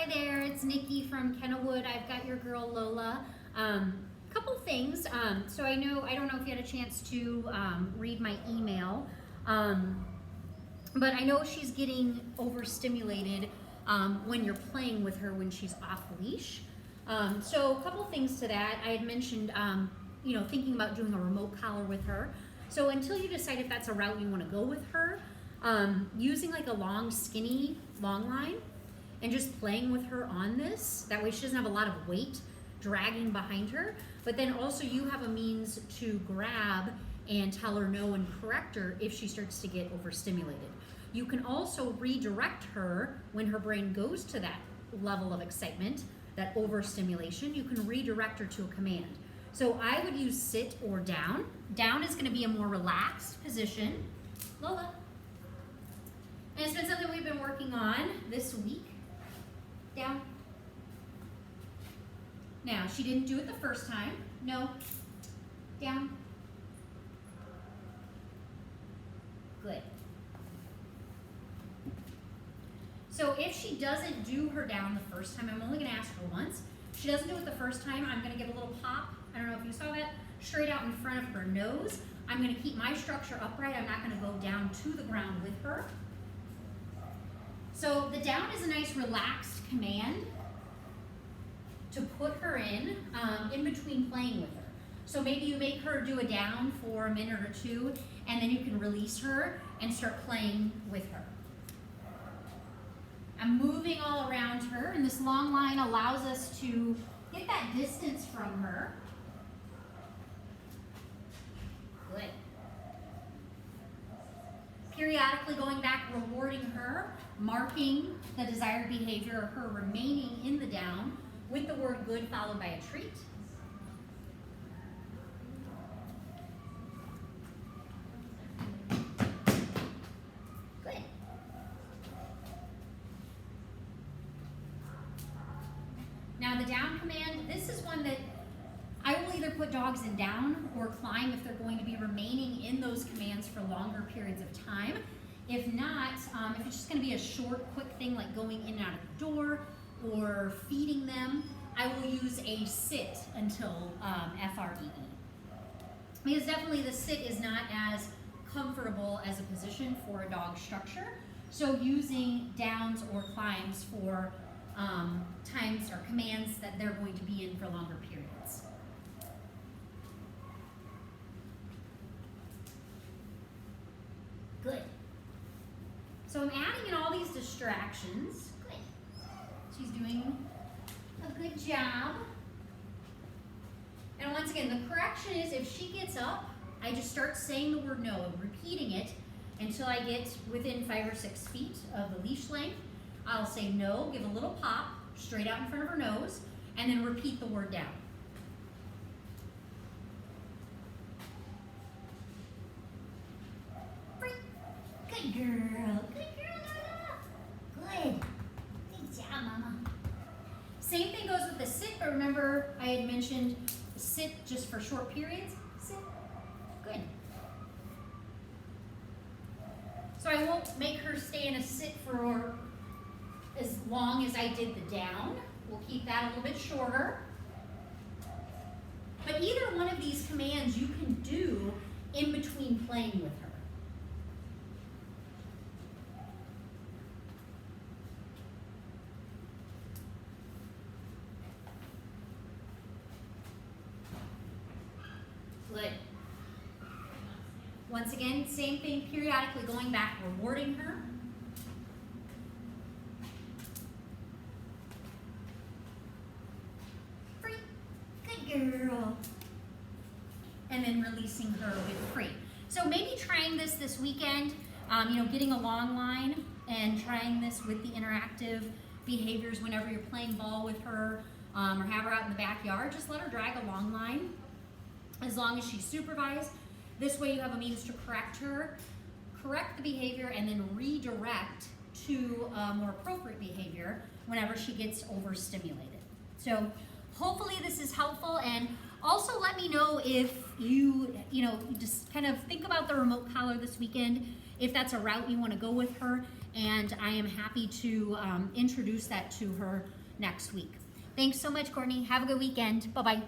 Hi there, it's Nikki from Kenilwood. I've got your girl Lola. Couple things. So I don't know if you had a chance to read my email, but I know she's getting overstimulated when you're playing with her when she's off leash. So a couple things to that. I had mentioned, thinking about doing a remote collar with her. So until you decide if that's a route you want to go with her, using like a long, skinny long line and just playing with her on this. That way she doesn't have a lot of weight dragging behind her, but then also you have a means to grab and tell her no and correct her if she starts to get overstimulated. You can also redirect her when her brain goes to that level of excitement, that overstimulation. You can redirect her to a command. So I would use sit or down. Down is going to be a more relaxed position. Lola. And it's been something we've been working on this week. Down. Now, she didn't do it the first time. No. Down. Good. So if she doesn't do her down the first time, I'm only going to ask her once. If she doesn't do it the first time, I'm going to give a little pop. I don't know if you saw that. Straight out in front of her nose. I'm going to keep my structure upright. I'm not going to go down to the ground with her. So the down is a nice relaxed command to put her in between playing with her. So maybe you make her do a down for a minute or two, and then you can release her and start playing with her. I'm moving all around her, and this long line allows us to get that distance from her. Good. Periodically going back, rewarding her, marking the desired behavior of her remaining in the down with the word good followed by a treat. Good. Now the down command, this is one that I will either put dogs in down or climb if they're going to be remaining in those commands for longer periods of time. If not, if it's just going to be a short, quick thing like going in and out of the door or feeding them, I will use a sit until FREE. Because definitely the sit is not as comfortable as a position for a dog structure. So using downs or climbs for times or commands that they're going to be in for longer periods. Good. So I'm adding in all these distractions. Good. She's doing a good job. And once again, the correction is if she gets up, I just start saying the word no and repeating it until I get within 5 or 6 feet of the leash length. I'll say no, give a little pop straight out in front of her nose, and then repeat the word down. Good girl. Good girl, Lola. Good. Good job, Mama. Same thing goes with the sit, but remember I had mentioned sit just for short periods. Sit. Good. So I won't make her stay in a sit for as long as I did the down. We'll keep that a little bit shorter. But either one of these commands you can do in between playing with her. Good. Once again, same thing, periodically going back, rewarding her. Free. Good girl. And then releasing her with free. So maybe trying this weekend, getting a long line and trying this with the interactive behaviors whenever you're playing ball with her or have her out in the backyard. Just let her drag a long line. As long as she's supervised, this way you have a means to correct her, correct the behavior, and then redirect to a more appropriate behavior whenever she gets overstimulated. So hopefully this is helpful, and also let me know if you just kind of think about the remote collar this weekend, if that's a route you want to go with her, and I am happy to introduce that to her next week. Thanks so much, Courtney. Have a good weekend. Bye-bye.